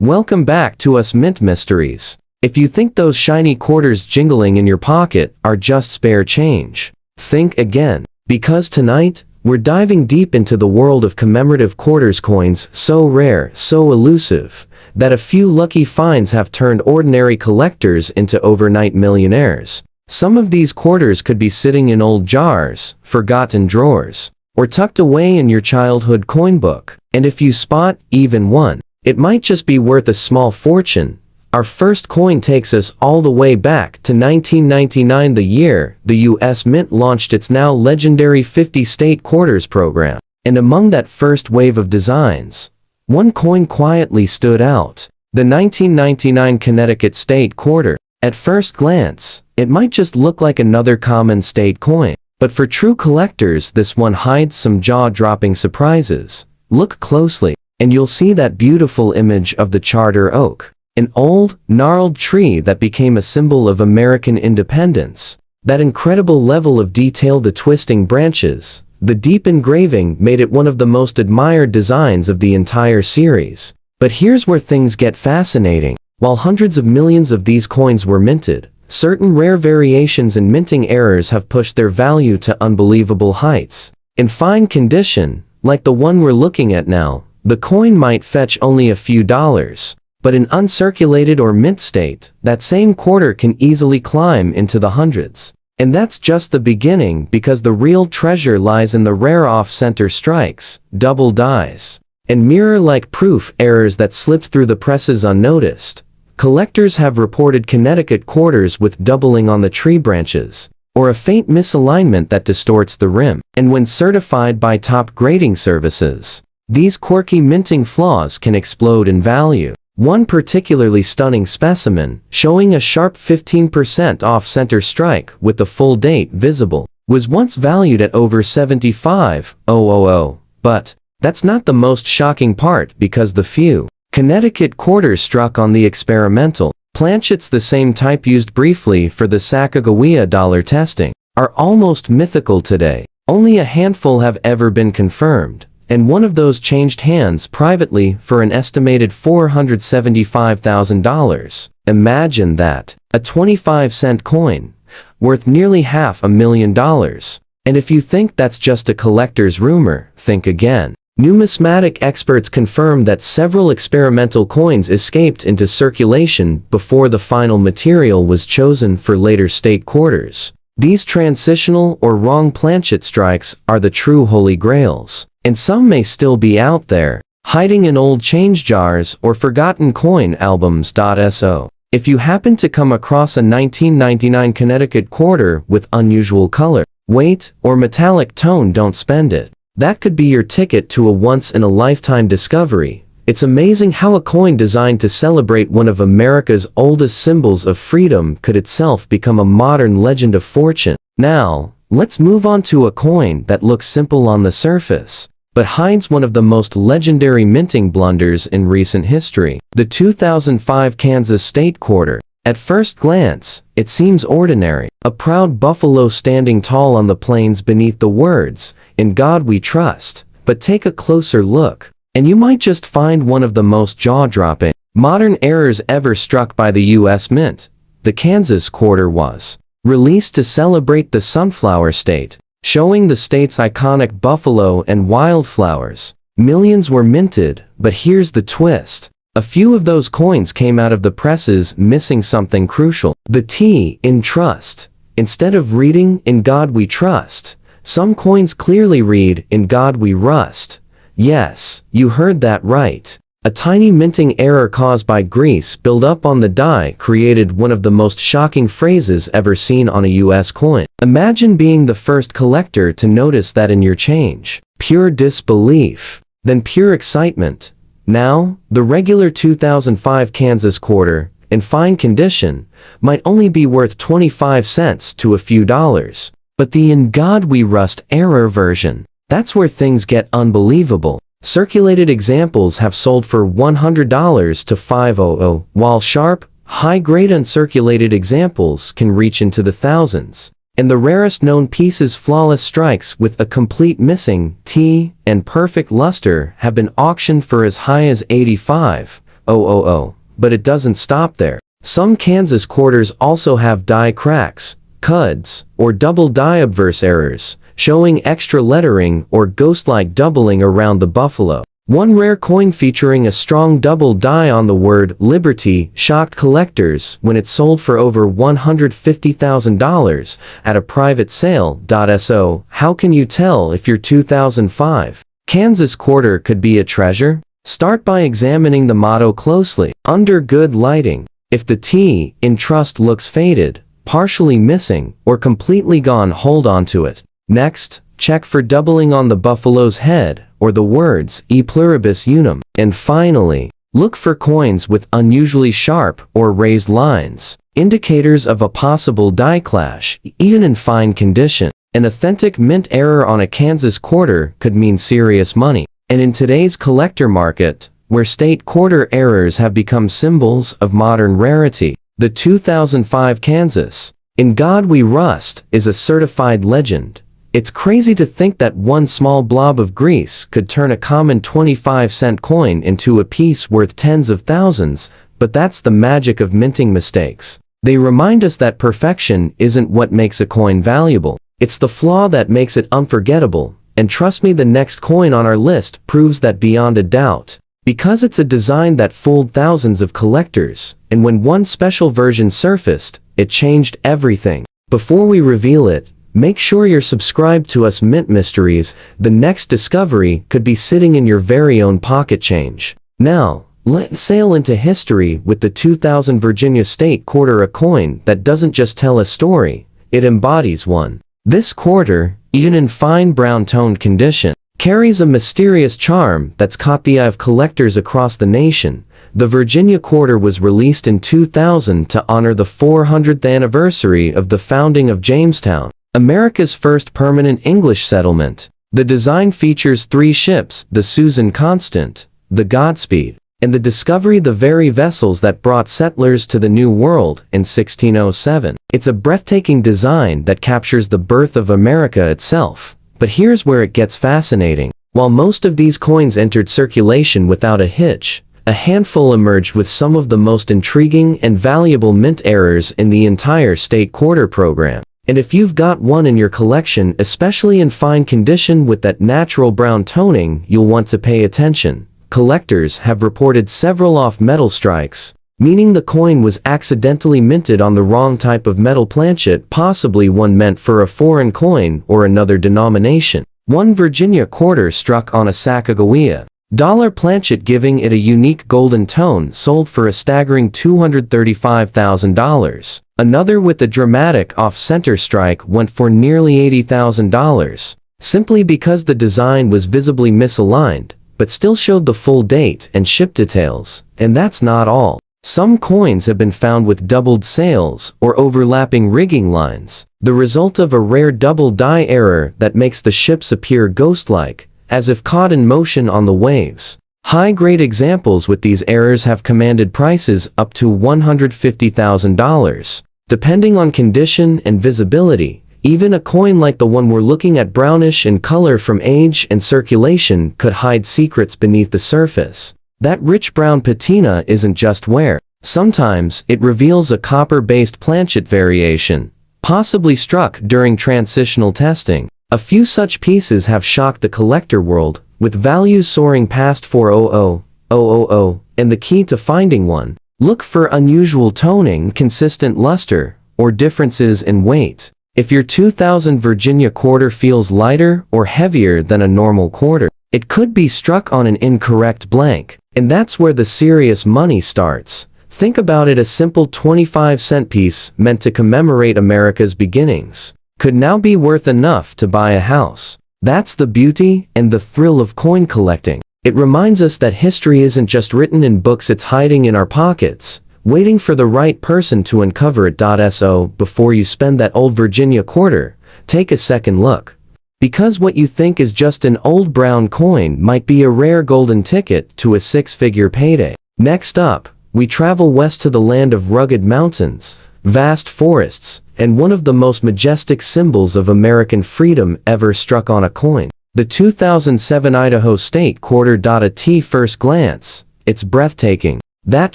Welcome back to Us Mint Mysteries. If you think those shiny quarters jingling in your pocket are just spare change, think again. Because tonight, we're diving deep into the world of commemorative quarters coins so rare, so elusive, that a few lucky finds have turned ordinary collectors into overnight millionaires. Some of these quarters could be sitting in old jars, forgotten drawers, or tucked away in your childhood coin book. And if you spot even one, it might just be worth a small fortune. Our first coin takes us all the way back to 1999, the year the U.S. Mint launched its now legendary 50-state quarters program. And among that first wave of designs, one coin quietly stood out: the 1999 Connecticut state quarter. At first glance, it might just look like another common state coin, but for true collectors, this one hides some jaw-dropping surprises. Look closely, and you'll see that beautiful image of the charter oak, an old, gnarled tree that became a symbol of American independence. That incredible level of detail, the twisting branches, the deep engraving, made it one of the most admired designs of the entire series. But here's where things get fascinating. While hundreds of millions of these coins were minted, certain rare variations and minting errors have pushed their value to unbelievable heights. In fine condition, like the one we're looking at now, the coin might fetch only a few dollars, but in uncirculated or mint state, that same quarter can easily climb into the hundreds. And that's just the beginning, because the real treasure lies in the rare off-center strikes, double dies, and mirror-like proof errors that slipped through the presses unnoticed. Collectors have reported Connecticut quarters with doubling on the tree branches, or a faint misalignment that distorts the rim. And when certified by top grading services, these quirky minting flaws can explode in value. One particularly stunning specimen, showing a sharp 15% off-center strike with the full date visible, was once valued at over $75,000. But that's not the most shocking part, because the few Connecticut quarters struck on the experimental planchets, the same type used briefly for the Sacagawea dollar testing, are almost mythical today. Only a handful have ever been confirmed, and one of those changed hands privately for an estimated $475,000. Imagine that. A 25-cent coin, worth nearly $500,000. And if you think that's just a collector's rumor, think again. Numismatic experts confirm that several experimental coins escaped into circulation before the final material was chosen for later state quarters. These transitional or wrong planchet strikes are the true holy grails. And some may still be out there, hiding in old change jars or forgotten coin albums. So, if you happen to come across a 1999 Connecticut quarter with unusual color, weight, or metallic tone, don't spend it. That could be your ticket to a once-in-a-lifetime discovery. It's amazing how a coin designed to celebrate one of America's oldest symbols of freedom could itself become a modern legend of fortune. Now, let's move on to a coin that looks simple on the surface, but hides one of the most legendary minting blunders in recent history: the 2005 Kansas State Quarter. At first glance, it seems ordinary, a proud buffalo standing tall on the plains beneath the words, "In God We Trust." But take a closer look, and you might just find one of the most jaw-dropping modern errors ever struck by the U.S. Mint. The Kansas Quarter was released to celebrate the Sunflower State, showing the state's iconic buffalo and wildflowers. Millions were minted, but here's the twist. A few of those coins came out of the presses missing something crucial: the T in trust. Instead of reading "In God We Trust," some coins clearly read "In God We Rust." Yes, you heard that right. A tiny minting error caused by grease buildup on the die created one of the most shocking phrases ever seen on a U.S. coin. Imagine being the first collector to notice that in your change. Pure disbelief, then pure excitement. Now, the regular 2005 Kansas quarter, in fine condition, might only be worth 25 cents to a few dollars. But the "In God We Rust" error version, that's where things get unbelievable. Circulated examples have sold for $100 to $500, while sharp, high-grade uncirculated examples can reach into the thousands. And the rarest known pieces, flawless strikes with a complete missing T and perfect luster, have been auctioned for as high as $85,000. 000. But it doesn't stop there. Some Kansas quarters also have die cracks, cuds, or double die obverse errors, showing extra lettering or ghost-like doubling around the buffalo. One rare coin featuring a strong double die on the word Liberty shocked collectors when it sold for over $150,000 at a private sale. So, how can you tell if your 2005 Kansas quarter could be a treasure? Start by examining the motto closely. Under good lighting, if the T in trust looks faded, partially missing, or completely gone, hold on to it. Next, check for doubling on the buffalo's head, or the words e pluribus unum. And finally, look for coins with unusually sharp or raised lines, indicators of a possible die clash, even in fine condition. An authentic mint error on a Kansas quarter could mean serious money. And in today's collector market, where state quarter errors have become symbols of modern rarity, the 2005 Kansas "In God We Rust" is a certified legend. It's crazy to think that one small blob of grease could turn a common 25-cent coin into a piece worth tens of thousands, but that's the magic of minting mistakes. They remind us that perfection isn't what makes a coin valuable. It's the flaw that makes it unforgettable. And trust me, the next coin on our list proves that beyond a doubt. Because it's a design that fooled thousands of collectors, and when one special version surfaced, it changed everything. Before we reveal it, make sure you're subscribed to us Mint Mysteries. The next discovery could be sitting in your very own pocket change. Now, let's sail into history with the 2000 Virginia State Quarter, a coin that doesn't just tell a story, it embodies one. This quarter, even in fine brown-toned condition, carries a mysterious charm that's caught the eye of collectors across the nation. The Virginia quarter was released in 2000 to honor the 400th anniversary of the founding of Jamestown, America's first permanent English settlement. The design features 3 ships, the Susan Constant, the Godspeed, and the Discovery, the very vessels that brought settlers to the New World in 1607. It's a breathtaking design that captures the birth of America itself. But here's where it gets fascinating. While most of these coins entered circulation without a hitch, a handful emerged with some of the most intriguing and valuable mint errors in the entire state quarter program. And if you've got one in your collection, especially in fine condition with that natural brown toning, you'll want to pay attention. Collectors have reported several off-metal strikes, meaning the coin was accidentally minted on the wrong type of metal planchet, possibly one meant for a foreign coin or another denomination. One Virginia quarter struck on a Sacagawea dollar planchet, giving it a unique golden tone, sold for a staggering $235,000. Another with a dramatic off-center strike went for nearly $80,000, simply because the design was visibly misaligned, but still showed the full date and ship details. And that's not all. Some coins have been found with doubled sails or overlapping rigging lines, the result of a rare double die error that makes the ships appear ghost-like, as if caught in motion on the waves. High-grade examples with these errors have commanded prices up to $150,000. Depending on condition and visibility, even a coin like the one we're looking at, brownish in color from age and circulation, could hide secrets beneath the surface. That rich brown patina isn't just wear. Sometimes it reveals a copper-based planchet variation, possibly struck during transitional testing. A few such pieces have shocked the collector world, with values soaring past $400,000. And the key to finding one: look for unusual toning, consistent luster, or differences in weight. If your 2000 Virginia quarter feels lighter or heavier than a normal quarter, it could be struck on an incorrect blank. And that's where the serious money starts. Think about it: a simple 25-cent piece meant to commemorate America's beginnings could now be worth enough to buy a house. That's the beauty and the thrill of coin collecting. It reminds us that history isn't just written in books, it's hiding in our pockets, waiting for the right person to uncover it. So, before you spend that old Virginia quarter, take a second look. Because what you think is just an old brown coin might be a rare golden ticket to a 6-figure payday. Next up, we travel west to the land of rugged mountains, vast forests, and one of the most majestic symbols of American freedom ever struck on a coin. The 2007 Idaho State Quarter. At first glance, it's breathtaking. That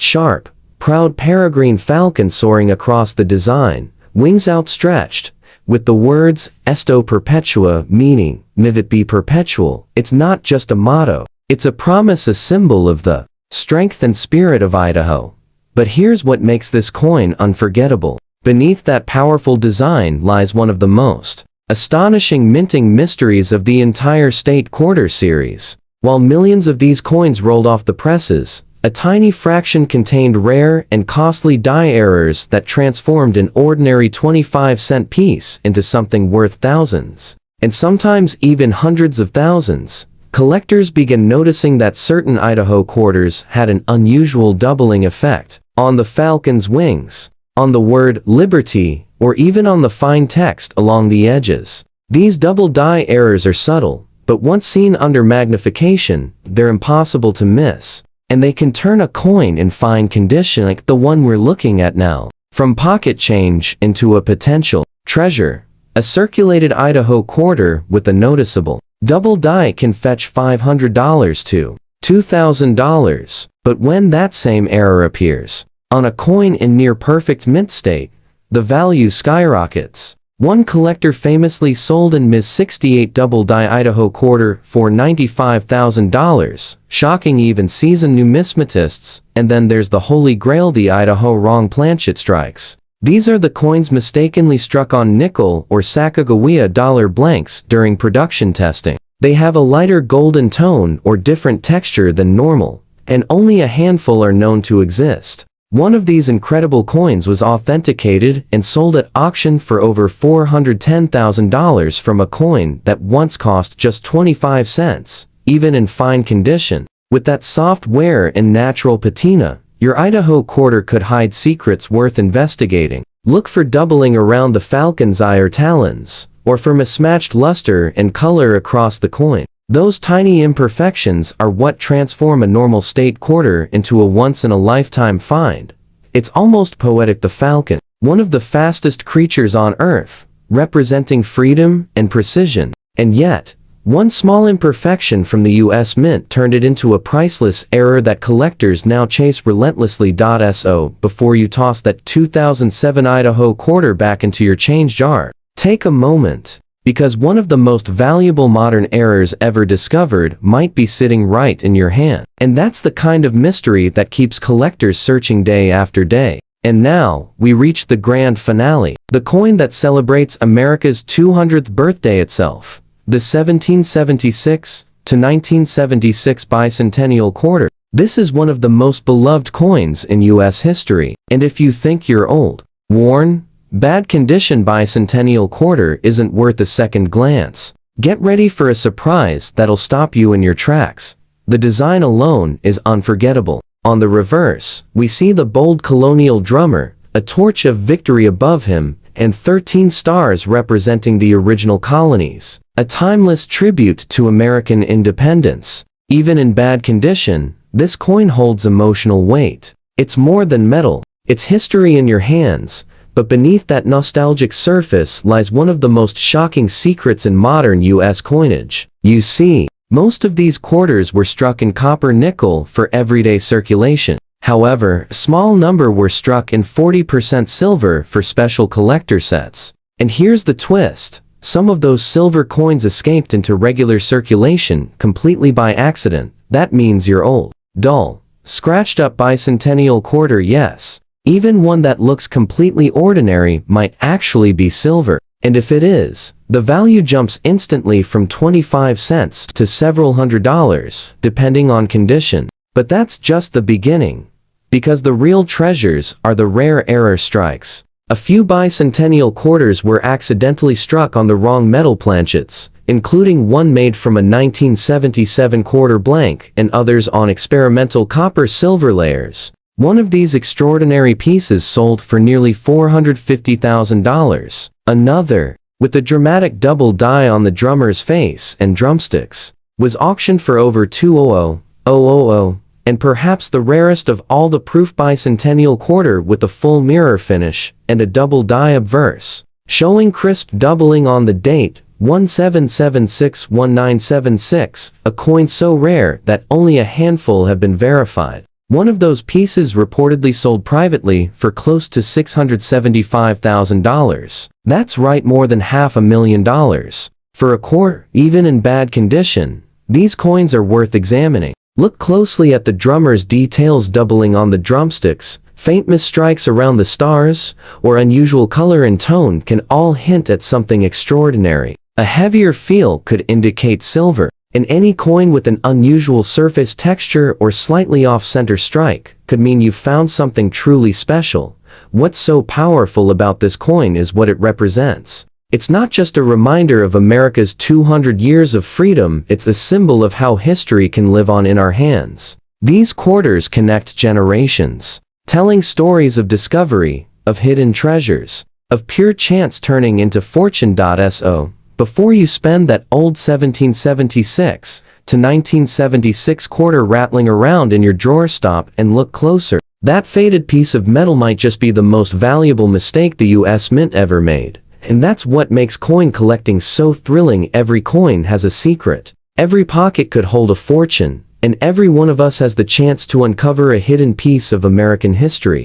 sharp, proud peregrine falcon soaring across the design, wings outstretched, with the words Esto Perpetua meaning, may it be perpetual. It's not just a motto, it's a promise, a symbol of the strength and spirit of Idaho. But here's what makes this coin unforgettable. Beneath that powerful design lies one of the most astonishing minting mysteries of the entire state quarter series. While millions of these coins rolled off the presses, a tiny fraction contained rare and costly die errors that transformed an ordinary 25-cent piece into something worth thousands, and sometimes even hundreds of thousands. Collectors began noticing that certain Idaho quarters had an unusual doubling effect on the falcon's wings, on the word liberty, or even on the fine text along the edges. These double die errors are subtle, but once seen under magnification, they're impossible to miss. And they can turn a coin in fine condition like the one we're looking at now, from pocket change into a potential treasure. A circulated Idaho quarter with a noticeable double die can fetch $500 to $2,000. But when that same error appears on a coin in near perfect mint state, the value skyrockets. One collector famously sold an Ms. 68 double die Idaho quarter for $95,000, shocking even seasoned numismatists. And then there's the holy grail, the Idaho wrong planchet strikes. These are the coins mistakenly struck on nickel or Sacagawea dollar blanks during production testing. They have a lighter golden tone or different texture than normal, and only a handful are known to exist. One of these incredible coins was authenticated and sold at auction for over $410,000 from a coin that once cost just 25 cents, even in fine condition. With that soft wear and natural patina, your Idaho quarter could hide secrets worth investigating. Look for doubling around the falcon's eye or talons, or for mismatched luster and color across the coin. Those tiny imperfections are what transform a normal state quarter into a once-in-a-lifetime find. It's almost poetic. The falcon, one of the fastest creatures on Earth, representing freedom and precision. And yet, one small imperfection from the U.S. Mint turned it into a priceless error that collectors now chase relentlessly. So, before you toss that 2007 Idaho quarter back into your change jar, take a moment. Because one of the most valuable modern errors ever discovered might be sitting right in your hand. And that's the kind of mystery that keeps collectors searching day after day. And now, we reach the grand finale. The coin that celebrates America's 200th birthday itself. The 1776 to 1976 Bicentennial quarter. This is one of the most beloved coins in U.S. history. And if you think you're old, worn, bad condition Bicentennial quarter isn't worth a second glance. Get ready for a surprise that'll stop you in your tracks. The design alone is unforgettable. On the reverse, we see the bold colonial drummer, a torch of victory above him, and 13 stars representing the original colonies. A timeless tribute to American independence. Even in bad condition, this coin holds emotional weight. It's more than metal, it's history in your hands. But beneath that nostalgic surface lies one of the most shocking secrets in modern U.S. coinage. You see, most of these quarters were struck in copper nickel for everyday circulation. However, a small number were struck in 40% silver for special collector sets. And here's the twist. Some of those silver coins escaped into regular circulation completely by accident. That means your old, dull, scratched up Bicentennial quarter, yes. Even one that looks completely ordinary might actually be silver. And if it is, the value jumps instantly from 25 cents to several $100s, depending on condition. But that's just the beginning. Because the real treasures are the rare error strikes. A few Bicentennial quarters were accidentally struck on the wrong metal planchets, including one made from a 1977 quarter blank and others on experimental copper-silver layers. One of these extraordinary pieces sold for nearly $450,000. Another, with a dramatic double die on the drummer's face and drumsticks, was auctioned for over $200,000. And perhaps the rarest of all, the proof Bicentennial quarter with a full mirror finish and a double die obverse, showing crisp doubling on the date, 1776-1976, a coin so rare that only a handful have been verified. One of those pieces reportedly sold privately for close to $675,000. That's right, more than $500,000. For a quarter, even in bad condition, these coins are worth examining. Look closely at the drummer's details, doubling on the drumsticks, faint misstrikes around the stars, or unusual color and tone can all hint at something extraordinary. A heavier feel could indicate silver, and any coin with an unusual surface texture or slightly off-center strike could mean you found something truly special. What's so powerful about this coin is what it represents. It's not just a reminder of America's 200 years of freedom, it's a symbol of how history can live on in our hands. These quarters connect generations, telling stories of discovery, of hidden treasures, of pure chance turning into fortune. So, before you spend that old 1776 to 1976 quarter rattling around in your drawer, stop and look closer. That faded piece of metal might just be the most valuable mistake the US Mint ever made. And that's what makes coin collecting so thrilling. Every coin has a secret. Every pocket could hold a fortune, and every one of us has the chance to uncover a hidden piece of American history.